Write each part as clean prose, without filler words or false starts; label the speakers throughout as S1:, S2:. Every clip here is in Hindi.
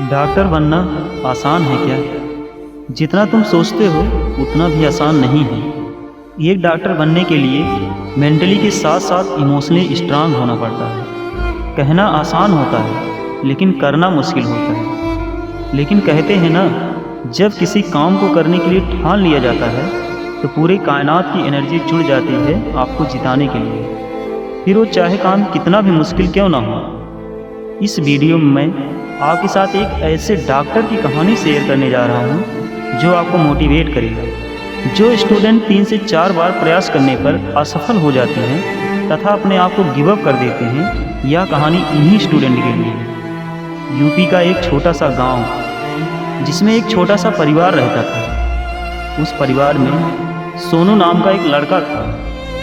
S1: डॉक्टर बनना आसान है क्या? जितना तुम सोचते हो उतना भी आसान नहीं है। एक डॉक्टर बनने के लिए मेंटली के साथ साथ इमोशनली स्ट्रांग होना पड़ता है। कहना आसान होता है लेकिन करना मुश्किल होता है। लेकिन कहते हैं ना, जब किसी काम को करने के लिए ठान लिया जाता है तो पूरे कायनात की एनर्जी जुड़ जाती है आपको जिताने के लिए, फिर वो चाहे काम कितना भी मुश्किल क्यों ना हो। इस वीडियो में मैं आपके साथ एक ऐसे डॉक्टर की कहानी शेयर करने जा रहा हूँ जो आपको मोटिवेट करेगा। जो स्टूडेंट 3 से 4 बार प्रयास करने पर असफल हो जाते हैं तथा अपने आप को गिव अप कर देते हैं, यह कहानी इन्हीं स्टूडेंट के लिए है। यूपी का एक छोटा सा गांव जिसमें एक छोटा सा परिवार रहता था। उस परिवार में सोनू नाम का एक लड़का था।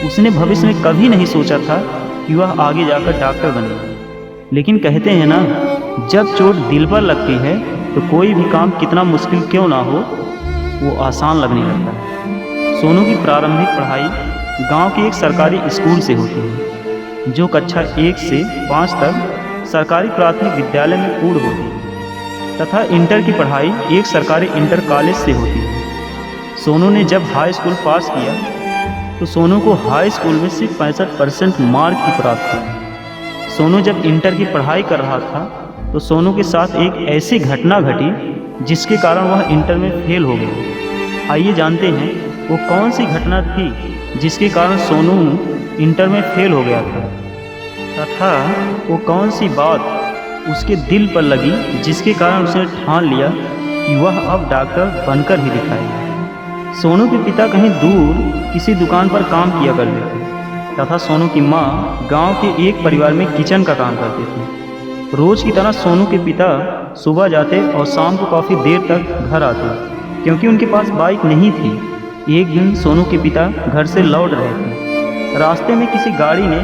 S1: उसने भविष्य में कभी नहीं सोचा था कि वह आगे जाकर डॉक्टर बनेगा। लेकिन कहते हैं ना, जब चोट दिल पर लगती है तो कोई भी काम कितना मुश्किल क्यों ना हो वो आसान लगने लगता है। सोनू की प्रारंभिक पढ़ाई गांव के एक सरकारी स्कूल से होती है, जो कक्षा 1 से 5 तक सरकारी प्राथमिक विद्यालय में पूर्ण होती है, तथा इंटर की पढ़ाई एक सरकारी इंटर कॉलेज से होती है। सोनू ने जब हाई स्कूल पास किया तो सोनू को हाई स्कूल में सिर्फ 65% मार्क ही प्राप्त हुए। सोनू जब इंटर की पढ़ाई कर रहा था तो सोनू के साथ एक ऐसी घटना घटी जिसके कारण वह इंटर में फेल हो गया। आइए जानते हैं वो कौन सी घटना थी जिसके कारण सोनू इंटर में फेल हो गया था, तथा वो कौन सी बात उसके दिल पर लगी जिसके कारण उसने ठान लिया कि वह अब डॉक्टर बनकर ही दिखाएगा। सोनू के पिता कहीं दूर किसी दुकान पर काम किया करते थे तथा सोनू की माँ गांव के एक परिवार में किचन का काम करती थी। रोज़ की तरह सोनू के पिता सुबह जाते और शाम को काफ़ी देर तक घर आते, क्योंकि उनके पास बाइक नहीं थी। एक दिन सोनू के पिता घर से लौट रहे थे। रास्ते में किसी गाड़ी ने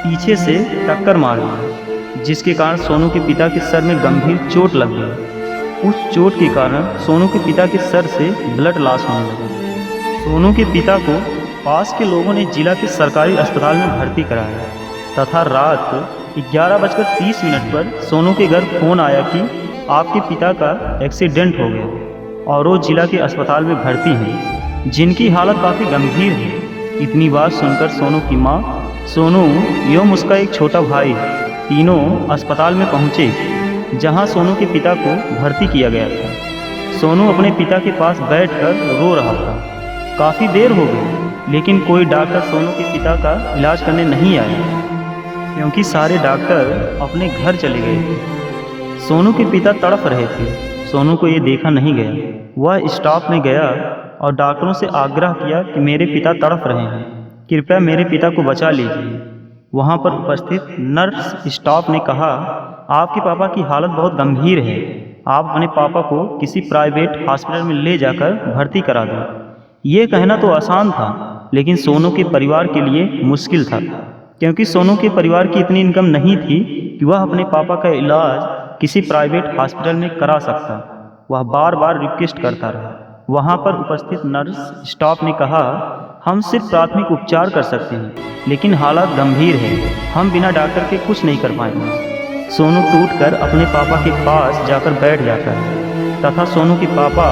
S1: पीछे से टक्कर मार दी, जिसके कारण सोनू के पिता के सर में गंभीर चोट लग गई। उस चोट के कारण सोनू के पिता के सर से ब्लड लॉस होने लगा। सोनू के पिता को पास के लोगों ने जिला के सरकारी अस्पताल में भर्ती कराया, तथा रात 11:30 पर सोनू के घर फ़ोन आया कि आपके पिता का एक्सीडेंट हो गया और वो जिला के अस्पताल में भर्ती हैं, जिनकी हालत काफ़ी गंभीर है। इतनी बात सुनकर सोनू की माँ, सोनू एवं उसका एक छोटा भाई तीनों अस्पताल में पहुँचे, जहाँ सोनू के पिता को भर्ती किया गया था। सोनू अपने पिता के पास बैठकर रो रहा था। काफ़ी देर हो गई लेकिन कोई डॉक्टर सोनू के पिता का इलाज करने नहीं आया, क्योंकि सारे डॉक्टर अपने घर चले गए थे। सोनू के पिता तड़प रहे थे। सोनू को ये देखा नहीं गया। वह स्टाफ में गया और डॉक्टरों से आग्रह किया कि मेरे पिता तड़प रहे हैं, कृपया मेरे पिता को बचा लीजिए। वहाँ पर उपस्थित नर्स स्टाफ ने कहा, आपके पापा की हालत बहुत गंभीर है, आप अपने पापा को किसी प्राइवेट हॉस्पिटल में ले जाकर भर्ती करा दें। ये कहना तो आसान था, लेकिन सोनू के परिवार के लिए मुश्किल था, क्योंकि सोनू के परिवार की इतनी इनकम नहीं थी कि वह अपने पापा का इलाज किसी प्राइवेट हॉस्पिटल में करा सकता। वह बार बार रिक्वेस्ट करता रहा। वहाँ पर उपस्थित नर्स स्टाफ ने कहा, हम सिर्फ प्राथमिक उपचार कर सकते हैं, लेकिन हालत गंभीर है, हम बिना डॉक्टर के कुछ नहीं कर पाएंगे। सोनू टूटकर अपने पापा के पास जाकर बैठ जाता है, तथा सोनू के पापा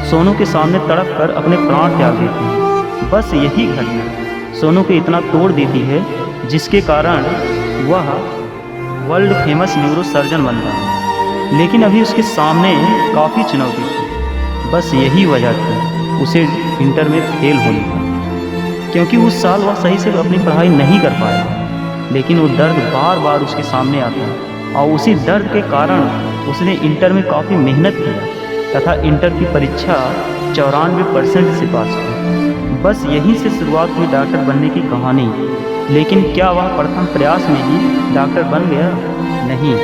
S1: सोनू के सामने तड़प कर अपने प्राण त्याग देते हैं। बस यही घटना सोनू को इतना तोड़ देती है जिसके कारण वह वर्ल्ड फेमस न्यूरो सर्जन बनता है। लेकिन अभी उसके सामने काफ़ी चुनौती थी। बस यही वजह थी उसे इंटर में फेल होने का, क्योंकि उस साल वह सही से अपनी पढ़ाई नहीं कर पाया। लेकिन वो दर्द बार बार उसके सामने आता और उसी दर्द के कारण उसने इंटर में काफ़ी मेहनत किया तथा इंटर की परीक्षा 94% से पास की। बस यहीं से शुरुआत हुई डॉक्टर बनने की कहानी। लेकिन क्या वह प्रथम प्रयास में ही डॉक्टर बन गया? नहीं,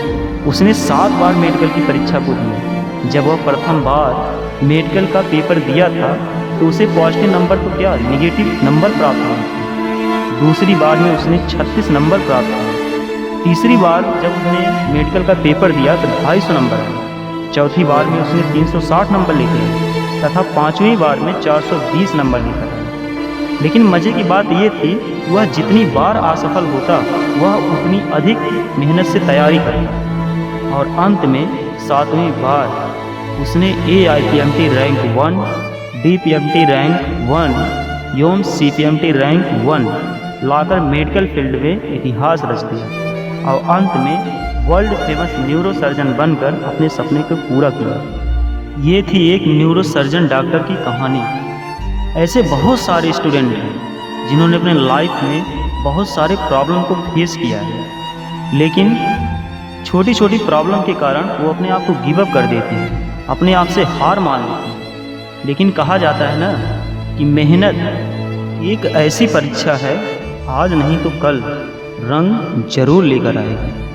S1: उसने 7 बार मेडिकल की परीक्षा को दिया। जब वह प्रथम बार मेडिकल का पेपर दिया था तो उसे पॉजिटिव नंबर तो क्या, नेगेटिव नंबर प्राप्त हुए थे। दूसरी बार में उसने 36 नंबर प्राप्त किए। तीसरी बार जब उसने मेडिकल का पेपर दिया तो 250 नंबर आए। चौथी बार में उसने 360 नंबर लेके आए तथा 5वीं बार में 420 नंबर लेकर आए। लेकिन मज़े की बात यह थी, वह जितनी बार असफल होता वह उतनी अधिक मेहनत से तैयारी करता और अंत में 7वीं बार उसने AIPMT रैंक 1, DPMT रैंक 1 एवं CPMT रैंक 1 लाकर मेडिकल फील्ड में इतिहास रच दिया और अंत में वर्ल्ड फेमस न्यूरो सर्जन बनकर अपने सपने को पूरा किया। ये थी एक न्यूरो सर्जन डॉक्टर की कहानी। ऐसे बहुत सारे स्टूडेंट हैं जिन्होंने अपने लाइफ में बहुत सारे प्रॉब्लम को फेस किया है, लेकिन छोटी छोटी प्रॉब्लम के कारण वो अपने आप को गिव अप कर देते हैं, अपने आप से हार मान लेते हैं। लेकिन कहा जाता है ना कि मेहनत एक ऐसी परीक्षा है, आज नहीं तो कल रंग जरूर लेकर आएगी।